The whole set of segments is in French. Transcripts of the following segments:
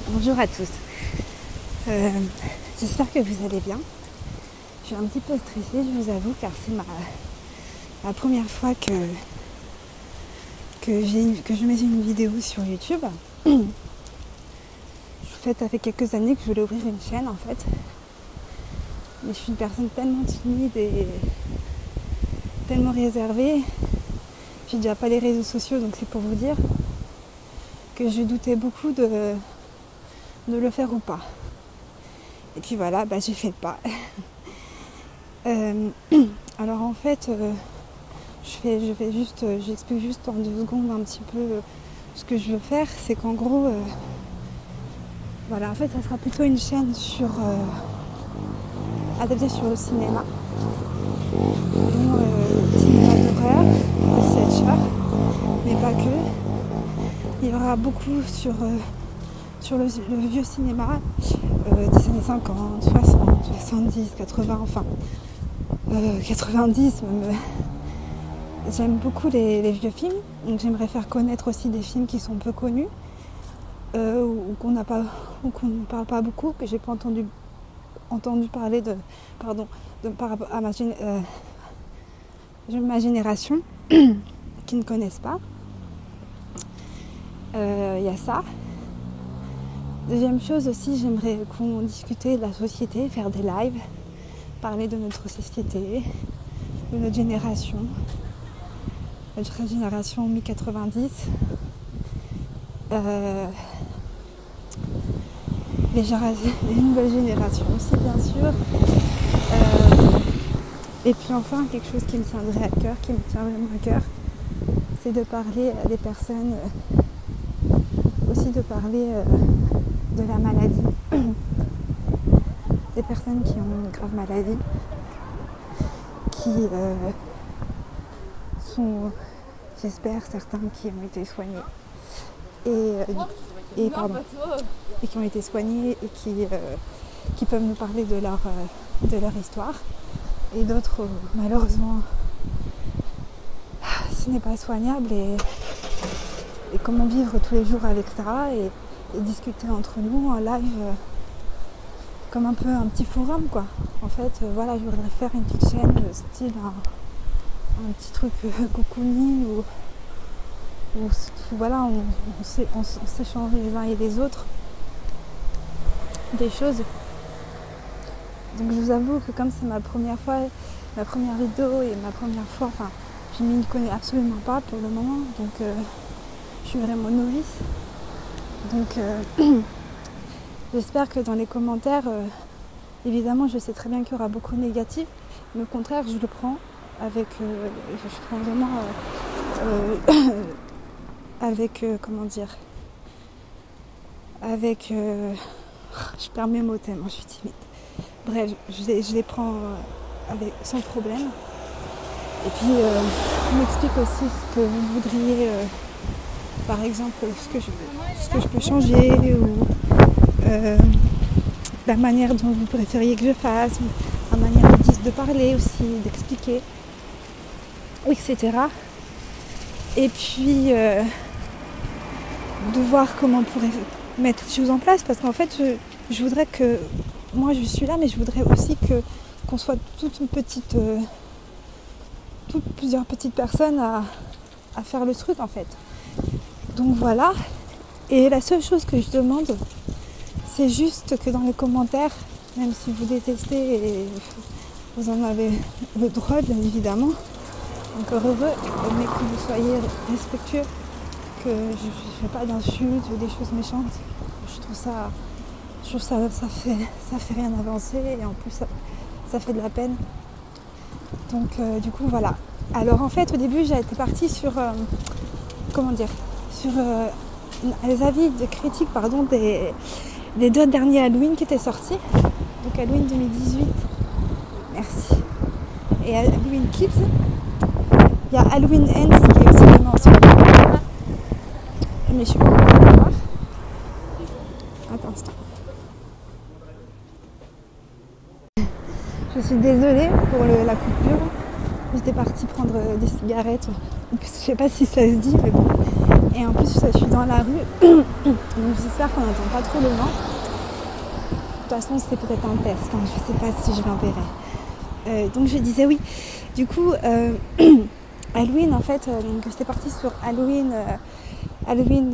Bonjour à tous. J'espère que vous allez bien. Je suis un petit peu stressée, je vous avoue, car c'est ma première fois que je mets une vidéo sur YouTube. Ça fait quelques années que je voulais ouvrir une chaîne en fait. Mais je suis une personne tellement timide et tellement réservée. J'ai déjà pas les réseaux sociaux, donc c'est pour vous dire que je doutais beaucoup de le faire ou pas. Et puis voilà, j'ai fait le pas. Alors en fait, j'explique juste en 2 secondes un petit peu ce que je veux faire. C'est qu'en gros, en fait, ça sera plutôt une chaîne adaptée sur le cinéma. Cinéma d'horreur, de slasher, mais pas que. Il y aura beaucoup sur le vieux cinéma des années 50, 60, 70, 80, enfin 90 même. J'aime beaucoup les vieux films, donc j'aimerais faire connaître aussi des films qui sont peu connus ou qu'on ne parle pas beaucoup, que j'ai pas entendu parler par rapport à ma génération qui ne connaissent pas. Il y a ça. Deuxième chose aussi, j'aimerais qu'on discutait de la société, faire des lives, parler de notre société, de notre génération mi-90, les nouvelles générations aussi bien sûr, et puis enfin quelque chose qui me tiendrait à cœur, qui me tient vraiment à cœur, c'est de parler à des personnes, aussi de parler de la maladie, des personnes qui ont une grave maladie, qui sont, j'espère, certains qui ont été soignés et qui ont été soignés et qui peuvent nous parler de leur histoire, et d'autres malheureusement ce n'est pas soignable, et comment vivre tous les jours avec ça et discuter entre nous en live, comme un peu un petit forum quoi. En fait, je voudrais faire une petite chaîne style un petit truc cocooning où on s'échange les uns et les autres des choses. Donc je vous avoue que comme c'est ma première vidéo et ma première fois, je m'y connais absolument pas pour le moment, donc je suis vraiment novice. Donc j'espère que dans les commentaires, évidemment je sais très bien qu'il y aura beaucoup de négatifs, mais au contraire je le prends avec je perds mes mots tellement je suis timide. Bref, je les prends sans problème. Et puis je m'explique aussi ce que vous voudriez, par exemple ce que je peux changer, ou la manière dont vous préfériez que je fasse, la manière de parler aussi, d'expliquer, etc. Et puis de voir comment on pourrait mettre les choses en place, parce qu'en fait je voudrais que, moi je suis là, mais je voudrais aussi qu'on soit plusieurs petites personnes à faire le truc en fait. Donc voilà. Et la seule chose que je demande, c'est juste que dans les commentaires, même si vous détestez, et vous en avez le droit bien évidemment, encore heureux, mais que vous soyez respectueux, que je ne fais pas d'insultes ou des choses méchantes. Je trouve ça fait rien avancer, et en plus ça fait de la peine. Donc du coup voilà. Alors en fait au début j'ai été partie sur les avis de critiques des 2 derniers Halloween qui étaient sortis. Donc Halloween 2018, merci, et Halloween Kids. Il y a Halloween Ends qui est aussi vraiment en ce moment. Mais je suis pas encore allée voir. Attends un instant. Je suis désolée pour la coupure. J'étais partie prendre des cigarettes. Je sais pas si ça se dit, mais bon. Et en plus, je suis dans la rue, donc j'espère qu'on n'entend pas trop le vent. De toute façon, c'est peut-être un test, hein. Je ne sais pas si je l'enverrai. Donc je disais oui. Du coup, Halloween, en fait, donc j'étais partie sur Halloween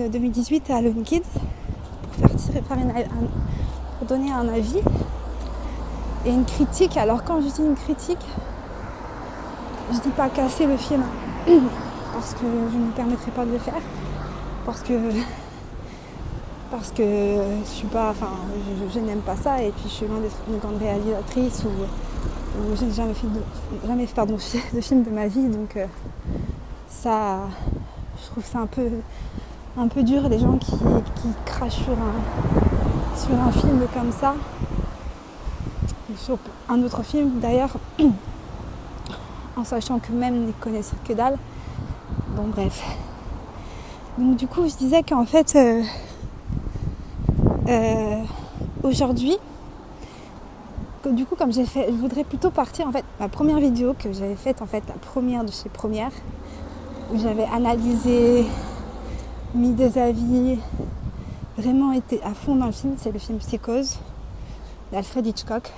2018 à Halloween Kids pour donner un avis et une critique. Alors quand je dis une critique, je dis pas casser le film parce que je ne me permettrai pas de le faire, parce que je suis pas, enfin, je n'aime pas ça, et puis je suis loin d'être une grande réalisatrice ou je n'ai jamais fait de film de ma vie, donc ça, je trouve ça un peu dur, les gens qui crachent sur un film comme ça, sur un autre film d'ailleurs, en sachant que même ils connaissent que dalle. Bon bref. Donc du coup je disais qu'en fait aujourd'hui, du coup comme j'ai fait, je voudrais plutôt partir en fait, ma première vidéo que j'avais faite, en fait la première de chez Première, où j'avais analysé, mis des avis, vraiment été à fond dans le film, c'est le film Psychose d'Alfred Hitchcock.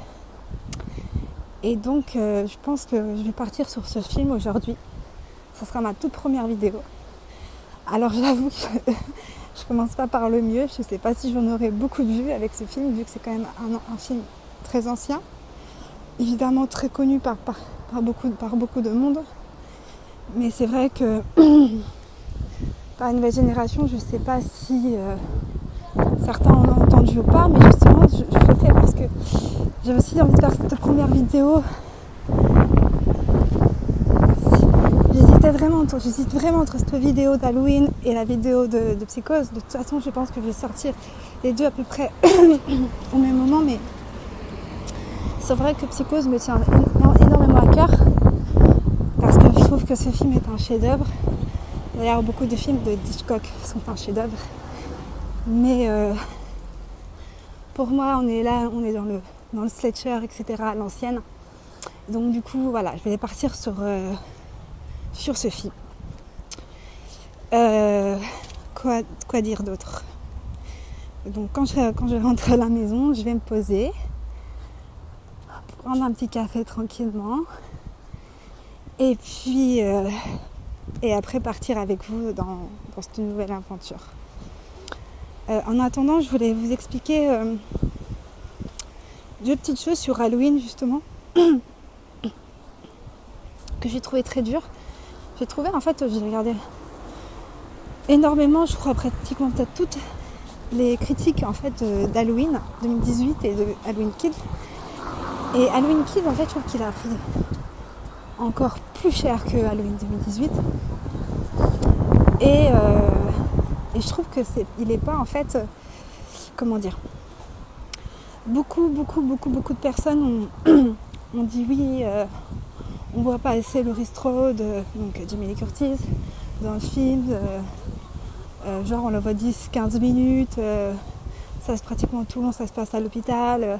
Et donc je pense que je vais partir sur ce film aujourd'hui. Ça sera ma toute première vidéo. Alors j'avoue que je commence pas par le mieux. Je sais pas si j'en aurai beaucoup de vues avec ce film, vu que c'est quand même un film très ancien. Évidemment très connu par beaucoup de monde. Mais c'est vrai que par une nouvelle génération, je sais pas si certains en ont entendu ou pas. Mais justement, je le fais parce que j'ai aussi envie de faire cette première vidéo. J'hésite vraiment entre cette vidéo d'Halloween et la vidéo de Psychose. De toute façon, je pense que je vais sortir les deux à peu près au même moment, mais c'est vrai que Psychose me tient énormément à cœur parce que je trouve que ce film est un chef-d'œuvre. D'ailleurs, beaucoup de films de Hitchcock sont un chef-d'œuvre, mais pour moi, on est dans le slasher, etc., à l'ancienne. Donc du coup, voilà, je vais partir sur ce film. Quoi dire d'autre? Donc quand je rentre à la maison, je vais me poser, prendre un petit café tranquillement, et puis et après partir avec vous dans cette nouvelle aventure. En attendant, je voulais vous expliquer deux petites choses sur Halloween justement que j'ai trouvé très dur. J'ai trouvé, en fait, j'ai regardé énormément, je crois pratiquement peut-être toutes les critiques en fait d'Halloween 2018 et de Halloween Kids. Et Halloween Kids, en fait, je trouve qu'il a pris encore plus cher que Halloween 2018. Et je trouve que il est pas en fait, comment dire, beaucoup de personnes ont dit oui. On voit pas assez Laurie Strode, donc Jamie Lee Curtis, dans le film. Genre on le voit 10-15 minutes, pratiquement tout le long ça se passe à l'hôpital.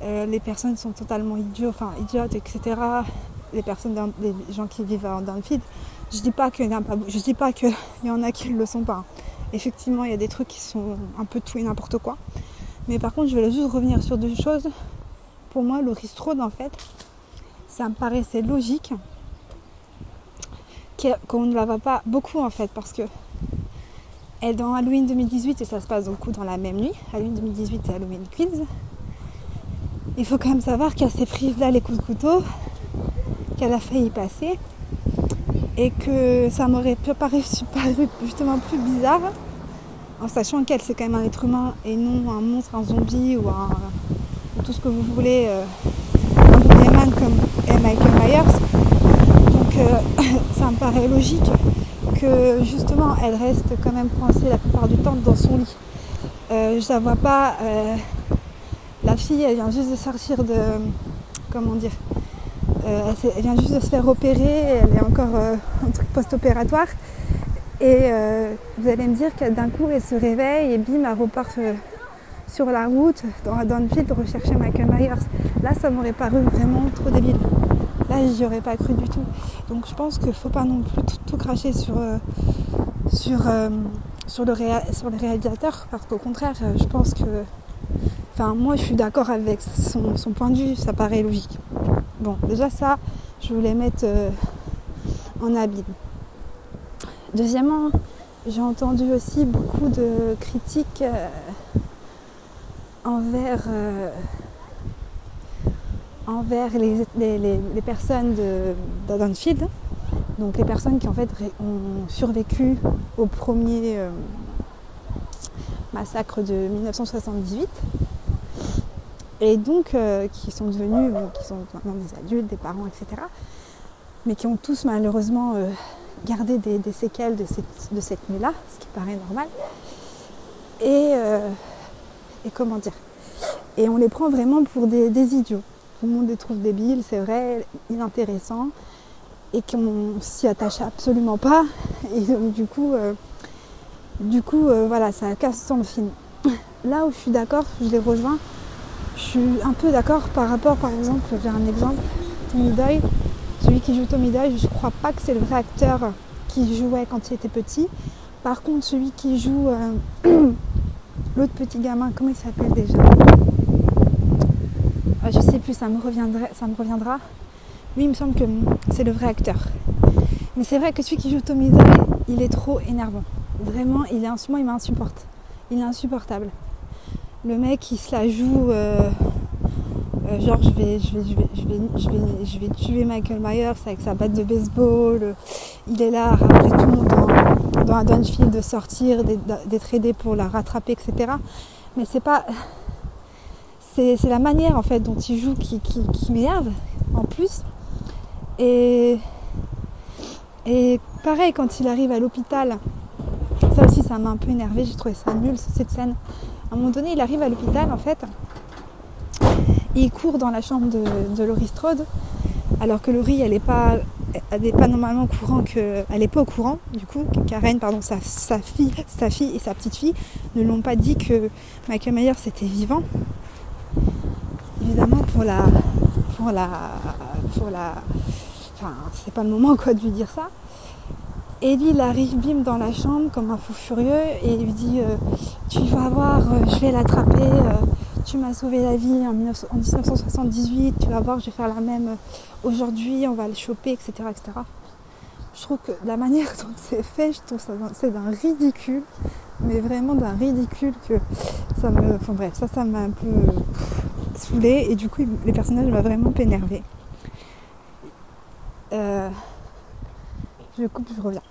Les personnes sont totalement idiotes, etc. Les gens qui vivent dans le feed. Je dis pas qu'il y en a qui ne le sont pas. Effectivement, il y a des trucs qui sont un peu tout et n'importe quoi. Mais par contre, je voulais juste revenir sur deux choses. Pour moi, Laurie Strode, en fait, ça me paraissait logique qu'on ne la voit pas beaucoup en fait, parce que elle est dans Halloween 2018 et ça se passe donc dans la même nuit, Halloween 2018 et Halloween Kids. Il faut quand même savoir qu'elle s'est prise là les coups de couteau, qu'elle a failli passer, et que ça m'aurait paru justement plus bizarre, en sachant qu'elle c'est quand même un être humain et non un monstre, un zombie ou tout ce que vous voulez, un boogeyman comme Michael Myers. Donc ça me paraît logique que justement elle reste quand même coincée la plupart du temps dans son lit. Je la vois pas, la fille elle vient juste de sortir de, comment dire, elle vient juste de se faire opérer, elle est encore un truc post-opératoire, et vous allez me dire que d'un coup elle se réveille et bim, elle repart sur la route, dans le fil, de rechercher Michael Myers. Là, ça m'aurait paru vraiment trop débile. Là, j'y aurais pas cru du tout. Donc, je pense qu'il faut pas non plus tout cracher sur sur les réalisateurs, parce qu'au contraire, je pense que... Enfin, moi, je suis d'accord avec son point de vue, ça paraît logique. Bon, déjà ça, je voulais mettre en abîme. Deuxièmement, j'ai entendu aussi beaucoup de critiques envers les personnes d'Haddonfield, donc les personnes qui en fait ont survécu au premier massacre de 1978 et donc qui sont devenus, qui sont maintenant des adultes, des parents, etc., mais qui ont tous malheureusement gardé des séquelles de cette nuit-là, ce qui paraît normal. Et comment dire, et on les prend vraiment pour des idiots. Tout le monde les trouve débiles, c'est vrai, inintéressants, et qu'on s'y attache absolument pas. Et donc du coup, voilà, ça casse dans le film. Là où je suis d'accord, je les rejoins. Je suis un peu d'accord par rapport, par exemple, j'ai un exemple, Tommy Doyle. Celui qui joue Tommy Doyle, je crois pas que c'est le vrai acteur qui jouait quand il était petit. Par contre, celui qui joue l'autre petit gamin, comment il s'appelle déjà ? Je sais plus, ça me reviendra. Lui, il me semble que c'est le vrai acteur. Mais c'est vrai que celui qui joue Tommy Doyle, il est trop énervant. Vraiment, en ce moment, il m'insupporte. Il est insupportable. Le mec, il se la joue... genre, je vais tuer Michael Myers avec sa batte de baseball. Il est là, après tout le monde dans Haddonfield de sortir, d'être aidé pour la rattraper, etc. Mais c'est pas... C'est la manière en fait dont il joue qui m'énerve en plus. Et pareil, quand il arrive à l'hôpital, ça aussi ça m'a un peu énervé, j'ai trouvé ça nul cette scène. À un moment donné, il arrive à l'hôpital en fait, il court dans la chambre de Laurie Strode, alors que Laurie elle n'est pas normalement au courant elle n'est pas au courant du coup que Karen, pardon, sa fille et sa petite fille ne l'ont pas dit que Michael Myers était vivant. Évidemment enfin c'est pas le moment quoi de lui dire ça. Et lui il arrive bim dans la chambre comme un fou furieux et il lui dit tu vas voir, je vais l'attraper, tu m'as sauvé la vie en 1978, tu vas voir, je vais faire la même aujourd'hui, on va le choper, etc., etc. Je trouve que la manière dont c'est fait, je trouve ça c'est d'un ridicule, mais vraiment d'un ridicule que ça me... Enfin bref, ça m'a un peu saoulée et du coup les personnages m'ont vraiment énervé. Je coupe, je reviens.